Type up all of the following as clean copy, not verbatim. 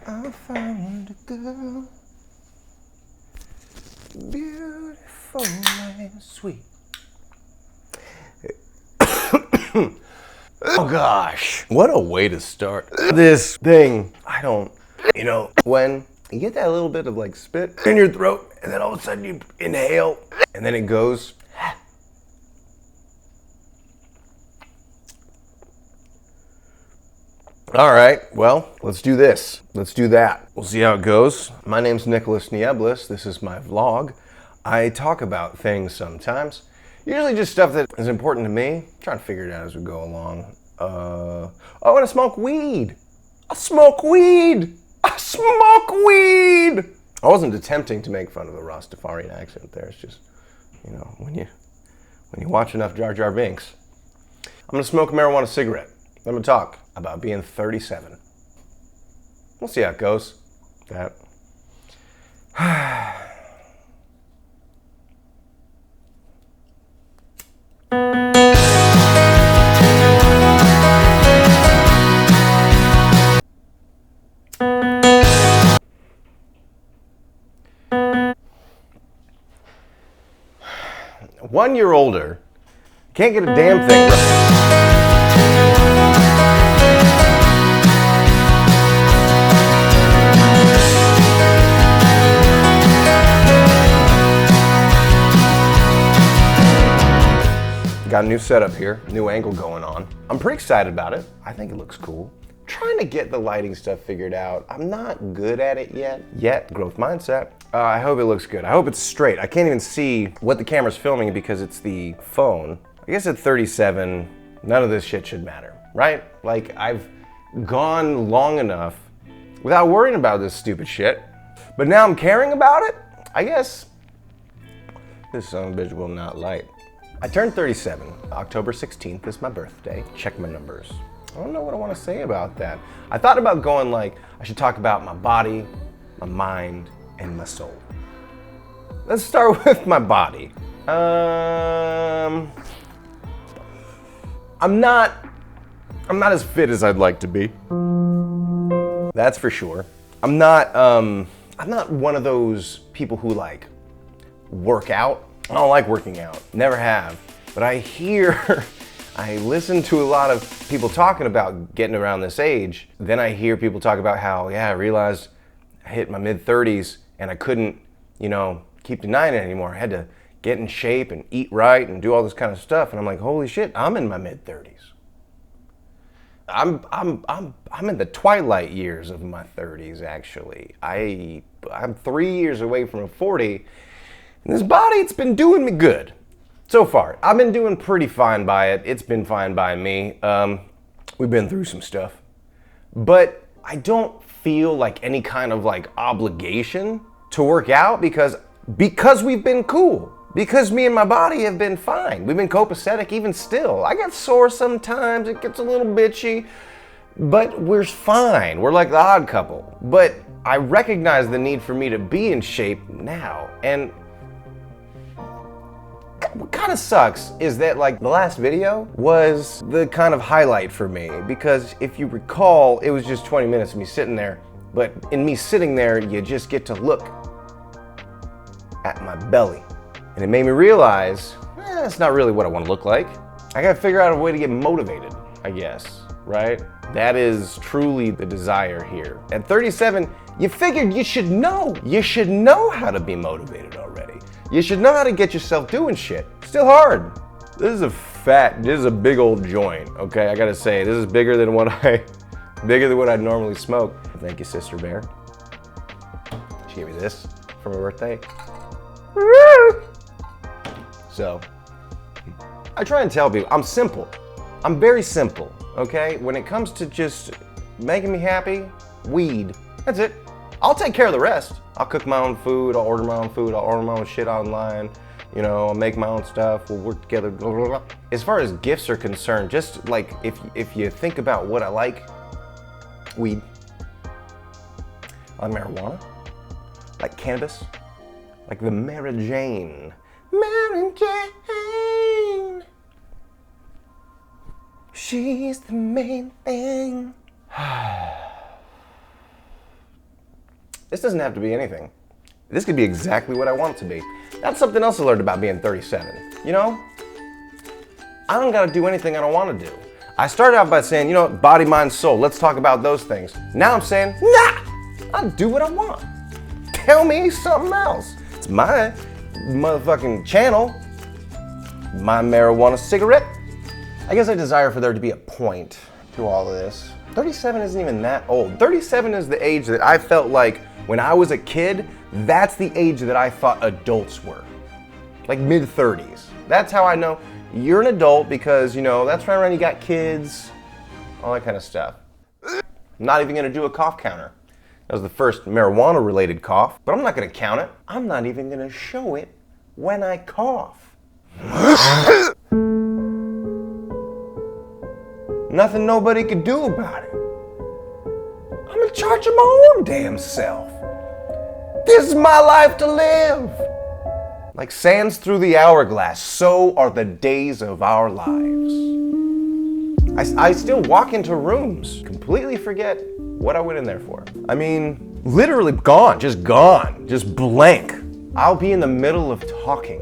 I found a girl, beautiful and sweet. Oh gosh, what a way to start this thing. When you get that little bit of like spit in your throat and then all of a sudden you inhale and then it goes. All right, well, let's do this. Let's do that. We'll see how it goes. My name's Nicholas Nieblis. This is my vlog. I talk about things sometimes. Usually just stuff that is important to me. I'm trying to figure it out as we go along. I want to smoke weed. I smoke weed. I smoke weed. I wasn't attempting to make fun of the Rastafarian accent there. It's just, when you watch enough Jar Jar Binks. I'm gonna smoke a marijuana cigarette. I'm gonna talk about being 37. We'll see how it goes. That. One year older, can't get a damn thing right. Got a new setup here, new angle going on. I'm pretty excited about it. I think it looks cool. Trying to get the lighting stuff figured out. I'm not good at it yet. Growth mindset. I hope it looks good. I hope it's straight. I can't even see what the camera's filming because it's the phone. I guess at 37, none of this shit should matter, right? Like, I've gone long enough without worrying about this stupid shit. But now I'm caring about it? I guess this son of a bitch will not light. I turned 37. October 16th is my birthday. Check my numbers. I don't know what I want to say about that. I thought about going like, I should talk about my body, my mind, and my soul. Let's start with my body. I'm not as fit as I'd like to be. That's for sure. I'm not one of those people who like work out. I don't like working out, never have. But I listen to a lot of people talking about getting around this age. Then I hear people talk about how, I realized I hit my mid-30s and I couldn't, keep denying it anymore. I had to get in shape and eat right and do all this kind of stuff. And I'm like, holy shit, I'm in my mid-30s. I'm in the twilight years of my 30s, actually. I'm 3 years away from a 40. And this body, it's been doing me good. So far, I've been doing pretty fine by it. It's been fine by me. We've been through some stuff. But I don't feel like any kind of like obligation to work out because we've been cool. Because me and my body have been fine. We've been copacetic even still. I get sore sometimes, it gets a little bitchy, but we're fine. We're like the odd couple. But I recognize the need for me to be in shape now. And what kind of sucks is that like the last video was the kind of highlight for me because if you recall, it was just 20 minutes of me sitting there, but in me sitting there, you just get to look at my belly. And it made me realize, that's not really what I want to look like. I gotta figure out a way to get motivated, I guess, right? That is truly the desire here. At 37, you figured you should know. You should know how to be motivated already. You should know how to get yourself doing shit. Still hard. This is a big old joint, okay? I gotta say, this is bigger than what I normally smoke. Thank you, Sister Bear. She gave me this for my birthday. So, I try and tell people, I'm simple. I'm very simple, okay? When it comes to just making me happy, weed, that's it. I'll take care of the rest. I'll cook my own food, I'll order my own food, I'll order my own shit online, I'll make my own stuff, we'll work together, blah, blah, blah. As far as gifts are concerned, just like if you think about what I like, weed, I like marijuana, like cannabis, like the Mary Jane. Mary Jane, she's the main thing. This doesn't have to be anything. This could be exactly what I want it to be. That's something else I learned about being 37. You know, I don't gotta do anything I don't wanna do. I started out by saying, you know, body, mind, soul, let's talk about those things. Now I'm saying, nah, I'll do what I want. Tell me something else. It's my motherfucking channel, my marijuana cigarette. I guess I desire for there to be a point to all of this. 37 isn't even that old. 37 is the age that I felt like when I was a kid, that's the age that I thought adults were. Like mid-30s. That's how I know you're an adult because, you know, that's right around you got kids, all that kind of stuff. I'm not even gonna do a cough counter. That was the first marijuana-related cough, but I'm not gonna count it. I'm not even gonna show it when I cough. Nothing nobody could do about it. I'm in charge of my own damn self. This is my life to live. Like sands through the hourglass, so are the days of our lives. I still walk into rooms, completely forget what I went in there for. I mean, literally gone, just blank. I'll be in the middle of talking.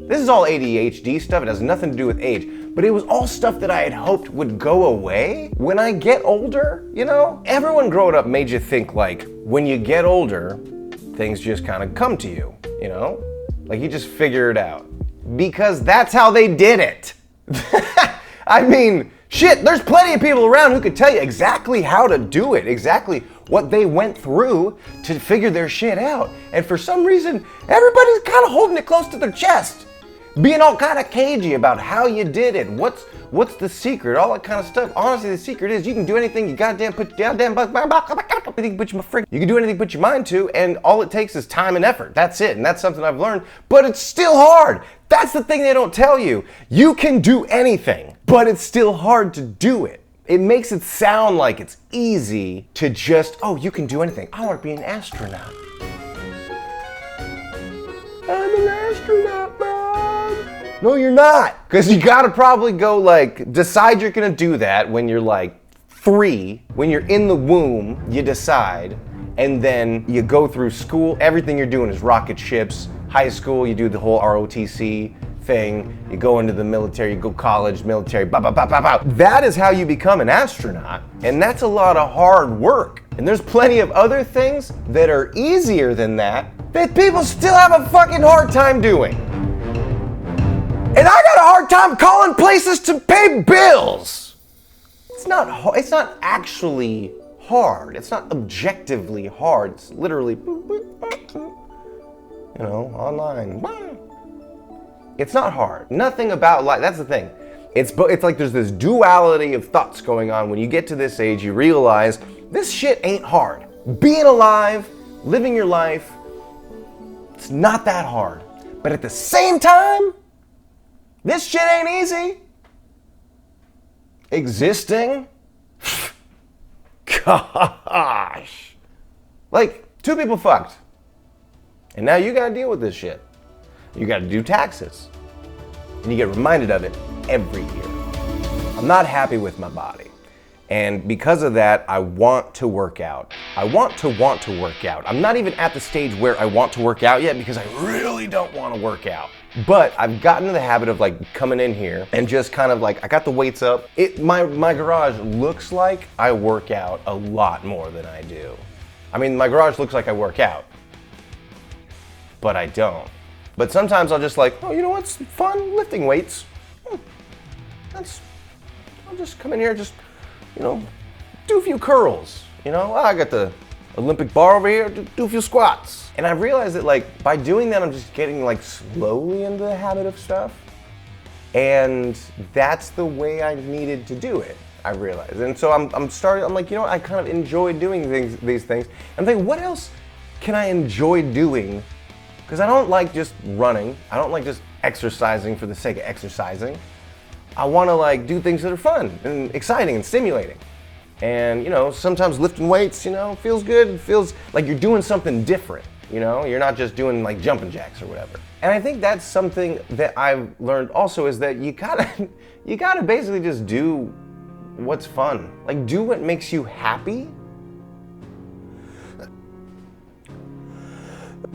This is all ADHD stuff, it has nothing to do with age, but it was all stuff that I had hoped would go away when I get older, you know? Everyone growing up made you think like, when you get older, things just kind of come to you, you know? Like you just figure it out. Because that's how they did it. I mean, shit, there's plenty of people around who could tell you exactly how to do it, exactly what they went through to figure their shit out. And for some reason, everybody's kind of holding it close to their chest. Being all kind of cagey about how you did it, what's the secret, all that kind of stuff. Honestly, the secret is you can do anything you goddamn put you can do anything put your mind to, and all it takes is time and effort. That's it, and that's something I've learned, but it's still hard. That's the thing they don't tell you. You can do anything, but it's still hard to do it. It makes it sound like it's easy to just, oh, you can do anything. I want to be an astronaut. I'm an astronaut, Mom. No, you're not. Because you gotta probably go like, decide you're gonna do that when you're like 3. When you're in the womb, you decide. And then you go through school. Everything you're doing is rocket ships. High school, you do the whole ROTC thing. You go into the military, you go college, military, bow, bow, bow, bow, bow. That is how you become an astronaut. And that's a lot of hard work. And there's plenty of other things that are easier than that people still have a fucking hard time doing. And I got a hard time calling places to pay bills. It's not actually hard. It's not objectively hard. It's literally, you know, online. It's not hard. Nothing about life, that's the thing. It's like there's this duality of thoughts going on. When you get to this age, you realize this shit ain't hard. Being alive, living your life, it's not that hard. But at the same time, this shit ain't easy. Existing? Gosh. Like, 2 people fucked. And now you gotta deal with this shit. You gotta do taxes. And you get reminded of it every year. I'm not happy with my body. And because of that, I want to work out. I want to work out. I'm not even at the stage where I want to work out yet because I really don't want to work out. But I've gotten to the habit of like coming in here and just kind of like, I got the weights up. My garage looks like I work out a lot more than I do. I mean, my garage looks like I work out, but I don't. But sometimes I'll just like, oh, you know what's fun? Lifting weights. I'll just come in here, just, you know, do a few curls. You know, I got the Olympic bar over here, do a few squats. And I realized that like by doing that, I'm just getting like slowly into the habit of stuff. And that's the way I needed to do it, I realized. And so I'm like, you know what, I kind of enjoy doing these things. I'm thinking, what else can I enjoy doing? Because I don't like just running. I don't like just exercising for the sake of exercising. I want to like do things that are fun and exciting and stimulating. And you know, sometimes lifting weights, you know, feels good. It feels like you're doing something different. You know, you're not just doing like jumping jacks or whatever. And I think that's something that I've learned also is that you gotta basically just do what's fun. Like do what makes you happy.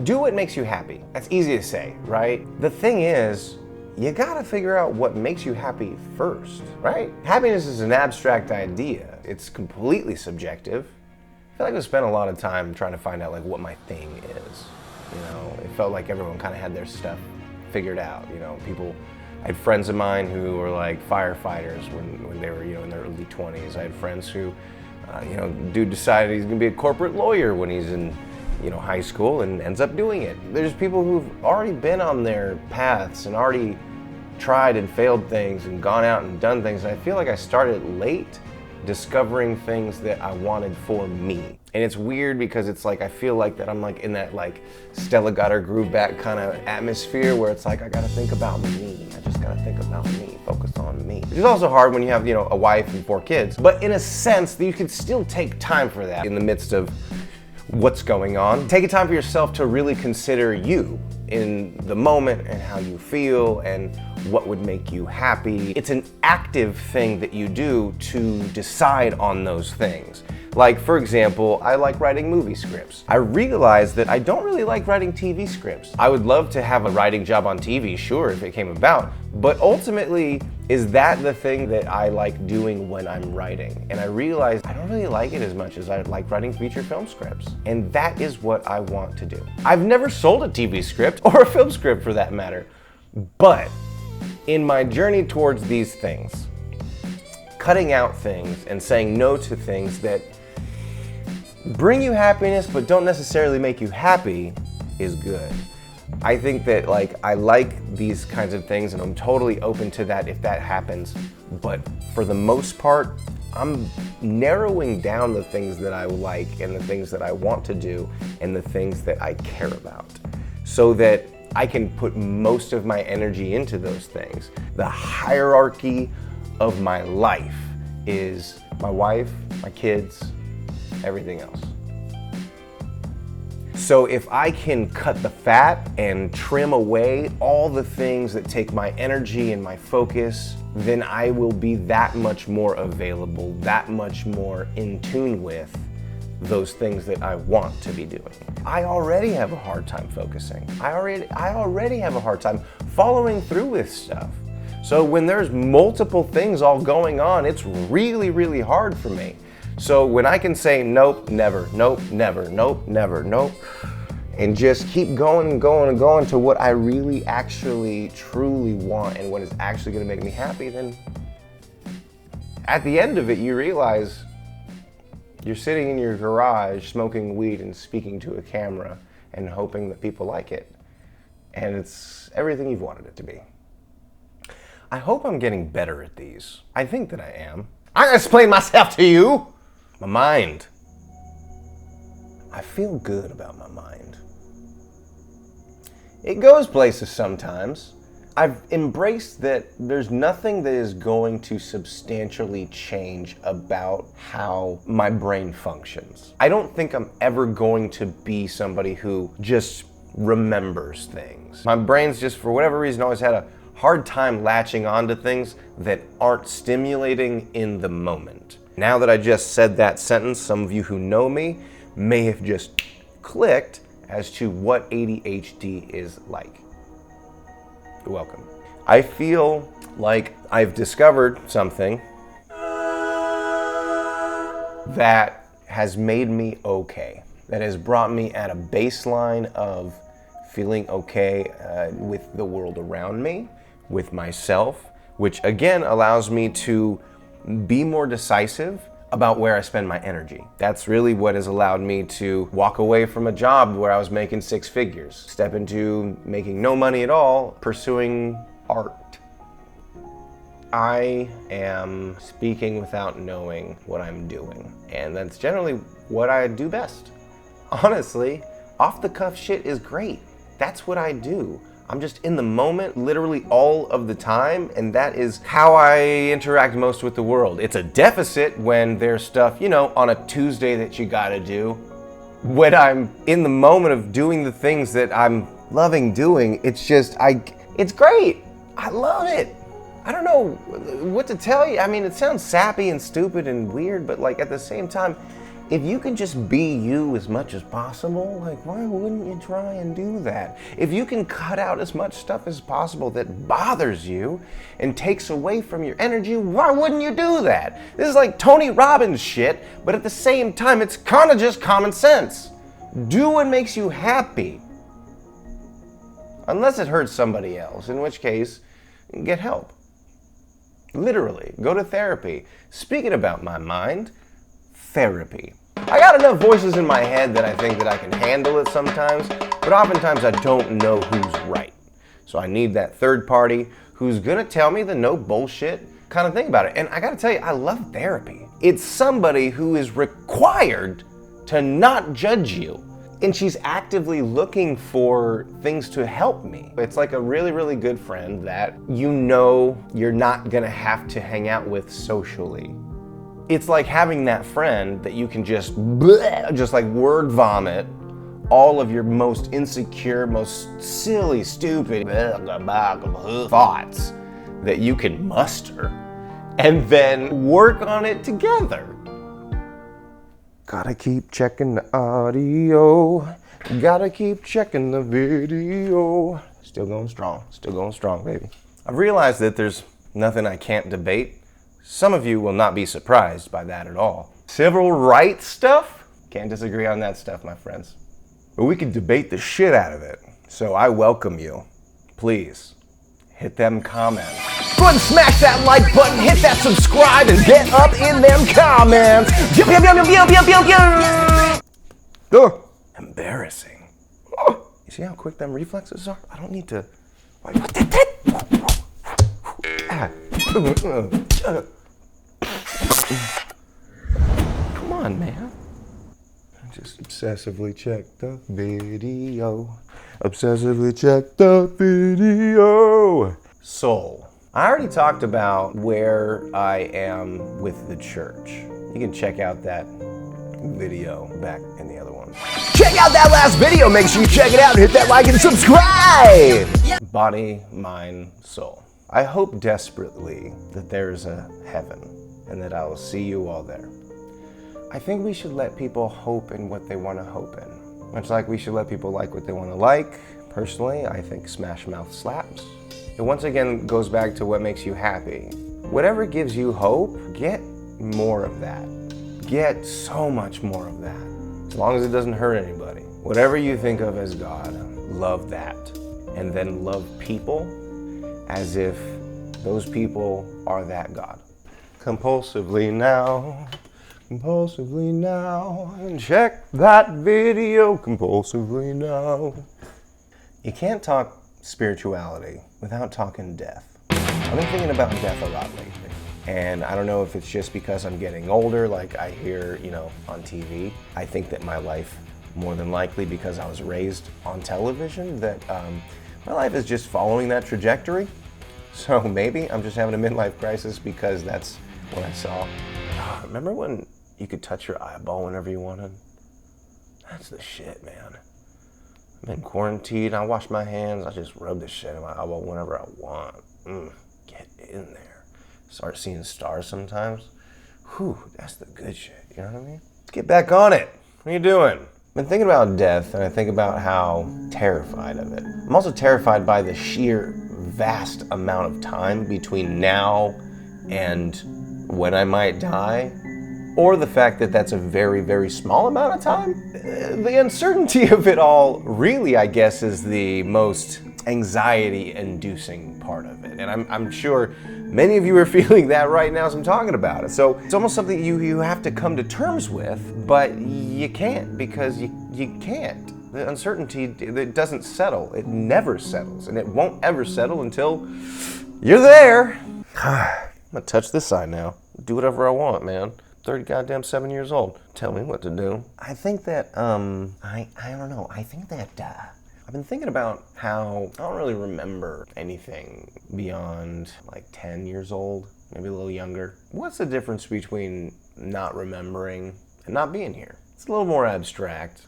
Do what makes you happy. That's easy to say, right? The thing is, you gotta figure out what makes you happy first, right? Happiness is an abstract idea. It's completely subjective. I feel like I spent a lot of time trying to find out like what my thing is. You know, it felt like everyone kind of had their stuff figured out. You know, I had friends of mine who were like firefighters when they were, you know, in their early 20s. I had friends who, you know, dude decided he's gonna be a corporate lawyer when he's in, you know, high school and ends up doing it. There's people who've already been on their paths and already tried and failed things and gone out and done things. And I feel like I started late discovering things that I wanted for me. And it's weird because it's like, I feel like that I'm like in that like Stella got her groove back kind of atmosphere where it's like, I gotta think about me. I just gotta think about me, focus on me. Which is also hard when you have, you know, a wife and 4 kids. But in a sense, you can still take time for that in the midst of what's going on. Take a time for yourself to really consider you in the moment and how you feel and what would make you happy. It's an active thing that you do to decide on those things. Like, for example, I like writing movie scripts. I realized that I don't really like writing TV scripts. I would love to have a writing job on TV, sure, if it came about, but ultimately, is that the thing that I like doing when I'm writing? And I realized I don't really like it as much as I like writing feature film scripts. And that is what I want to do. I've never sold a TV script, or a film script for that matter, but in my journey towards these things, cutting out things and saying no to things that bring you happiness but don't necessarily make you happy is good. I think that like I like these kinds of things and I'm totally open to that if that happens, but for the most part, I'm narrowing down the things that I like and the things that I want to do and the things that I care about so that I can put most of my energy into those things. The hierarchy of my life is my wife, my kids, everything else. So if I can cut the fat and trim away all the things that take my energy and my focus, then I will be that much more available, that much more in tune with those things that I want to be doing. I already have a hard time focusing. I already have a hard time following through with stuff. So when there's multiple things all going on, it's really, really hard for me. So when I can say nope, never, nope, never, nope, never, nope, and just keep going and going and going to what I really actually truly want and what is actually gonna make me happy, then at the end of it, you realize you're sitting in your garage smoking weed and speaking to a camera and hoping that people like it. And it's everything you've wanted it to be. I hope I'm getting better at these. I think that I am. I'm gonna explain myself to you. My mind. I feel good about my mind. It goes places sometimes. I've embraced that there's nothing that is going to substantially change about how my brain functions. I don't think I'm ever going to be somebody who just remembers things. My brain's just, for whatever reason, always had a hard time latching onto things that aren't stimulating in the moment. Now that I just said that sentence, some of you who know me may have just clicked as to what ADHD is like. You're welcome. I feel like I've discovered something that has made me okay, that has brought me at a baseline of feeling okay with the world around me, with myself, which again allows me to be more decisive about where I spend my energy. That's really what has allowed me to walk away from a job where I was making 6 figures, step into making no money at all, pursuing art. I am speaking without knowing what I'm doing, and that's generally what I do best. Honestly, off-the-cuff shit is great. That's what I do. I'm just in the moment literally all of the time, and that is how I interact most with the world. It's a deficit when there's stuff, you know, on a Tuesday that you gotta do. When I'm in the moment of doing the things that I'm loving doing, it's just, it's great. I love it. I don't know what to tell you. I mean, it sounds sappy and stupid and weird, but like at the same time, If you can just be you as much as possible, like, why wouldn't you try and do that? If you can cut out as much stuff as possible that bothers you and takes away from your energy, why wouldn't you do that? This is like Tony Robbins shit, but at the same time, it's kind of just common sense. Do what makes you happy. Unless it hurts somebody else, in which case, get help. Literally, go to therapy. Speaking about my mind, therapy. I got enough voices in my head that I think that I can handle it sometimes, but oftentimes I don't know who's right. So I need that third party who's gonna tell me the no bullshit kind of thing about it. And I gotta tell you, I love therapy. It's somebody who is required to not judge you. And she's actively looking for things to help me. It's like a really, really good friend that you know you're not gonna have to hang out with socially. It's like having that friend that you can just like word vomit all of your most insecure, most silly, stupid thoughts that you can muster and then work on it together. Gotta keep checking the audio. Gotta keep checking the video. Still going strong, baby. I've realized that there's nothing I can't debate. Some of you will not be surprised by that at all. Civil rights stuff? Can't disagree on that stuff, my friends. But we can debate the shit out of it. So I welcome you. Please, hit them comments. Go ahead and smash that like button, hit that subscribe, and get up in them comments. Embarrassing. You see how quick them reflexes are? I don't need to. Come on, man. Just obsessively check the video. Obsessively check the video. Soul. I already talked about where I am with the church. You can check out that video back in the other one. Check out that last video. Make sure you check it out and hit that like and subscribe. Body, mind, soul. I hope desperately that there's a heaven and that I will see you all there. I think we should let people hope in what they want to hope in. Much like we should let people like what they want to like. Personally, I think Smash Mouth slaps. It once again goes back to what makes you happy. Whatever gives you hope, get more of that. Get so much more of that. As long as it doesn't hurt anybody. Whatever you think of as God, love that. And then love people as if those people are that God. Compulsively now, and check that video compulsively now. You can't talk spirituality without talking death. I've been thinking about death a lot lately. And I don't know if it's just because I'm getting older, like I hear, on TV. I think that my life, more than likely because I was raised on television, that my life is just following that trajectory. So maybe I'm just having a midlife crisis because that's what I saw. Remember when you could touch your eyeball whenever you wanted? That's the shit, man. I'm in quarantine, I wash my hands, I just rub the shit in my eyeball whenever I want. Get in there. Start seeing stars sometimes. Whew, that's the good shit, you know what I mean? Let's get back on it. What are you doing? I've been thinking about death, and I think about how terrified of it. I'm also terrified by the sheer vast amount of time between now and when I might die, or the fact that that's a very, very small amount of time. The uncertainty of it all really, I guess, is the most anxiety-inducing part of it. And I'm sure many of you are feeling that right now as I'm talking about it. So it's almost something you have to come to terms with, but you can't because you can't. The uncertainty, it doesn't settle. It never settles, and it won't ever settle until you're there. I'm gonna touch this side now. Do whatever I want, man. 37 years old. Tell me what to do. I think that, I don't know. I think that, I've been thinking about how I don't really remember anything beyond like 10 years old, maybe a little younger. What's the difference between not remembering and not being here? It's a little more abstract,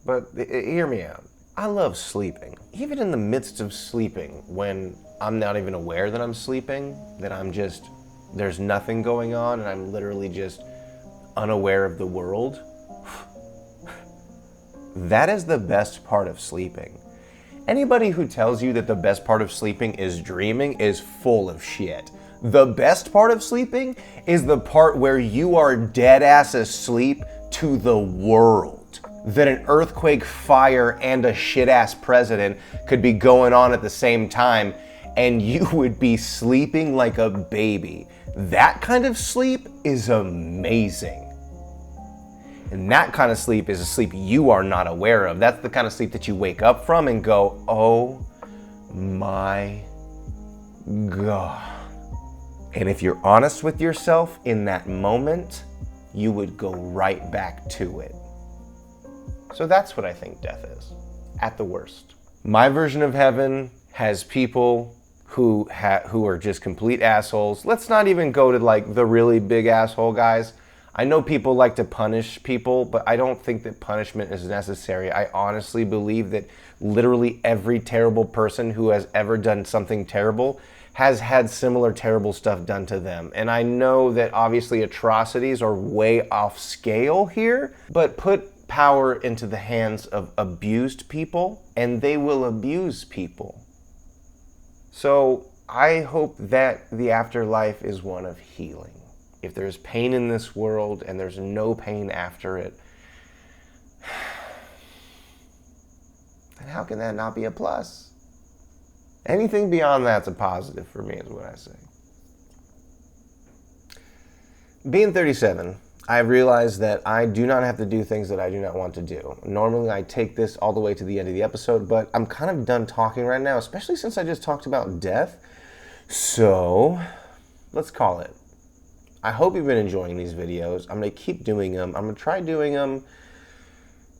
but hear me out. I love sleeping. Even in the midst of sleeping, when I'm not even aware that I'm sleeping, that there's nothing going on and I'm literally just unaware of the world, That is the best part of sleeping. Anybody who tells you that the best part of sleeping is dreaming is full of shit. The best part of sleeping is the part where you are dead ass asleep to the world. That an earthquake, fire, and a shit ass president could be going on at the same time and you would be sleeping like a baby. That kind of sleep is amazing. And that kind of sleep is a sleep you are not aware of. That's the kind of sleep that you wake up from and go, oh my God. And if you're honest with yourself in that moment, you would go right back to it. So that's what I think death is, at the worst. My version of heaven has people who are just complete assholes. Let's not even go to like the really big asshole guys. I know people like to punish people, but I don't think that punishment is necessary. I honestly believe that literally every terrible person who has ever done something terrible has had similar terrible stuff done to them. And I know that obviously atrocities are way off scale here, but put power into the hands of abused people and they will abuse people. So I hope that the afterlife is one of healing. If there's pain in this world and there's no pain after it, then how can that not be a plus? Anything beyond that's a positive for me is what I say. Being 37, I've realized that I do not have to do things that I do not want to do. Normally I take this all the way to the end of the episode, but I'm kind of done talking right now, especially since I just talked about death. So let's call it. I hope you've been enjoying these videos. I'm going to keep doing them. I'm going to try doing them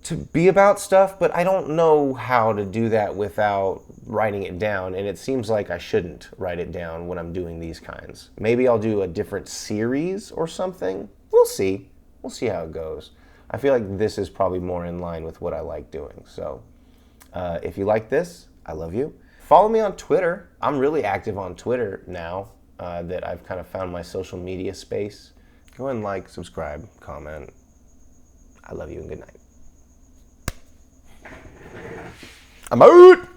to be about stuff, but I don't know how to do that without writing it down, and it seems like I shouldn't write it down when I'm doing these kinds. Maybe I'll do a different series or something. We'll see. We'll see how it goes. I feel like this is probably more in line with what I like doing. So if you like this, I love you. Follow me on Twitter. I'm really active on Twitter now. That I've kind of found my social media space. Go ahead and like, subscribe, comment. I love you and good night. I'm out!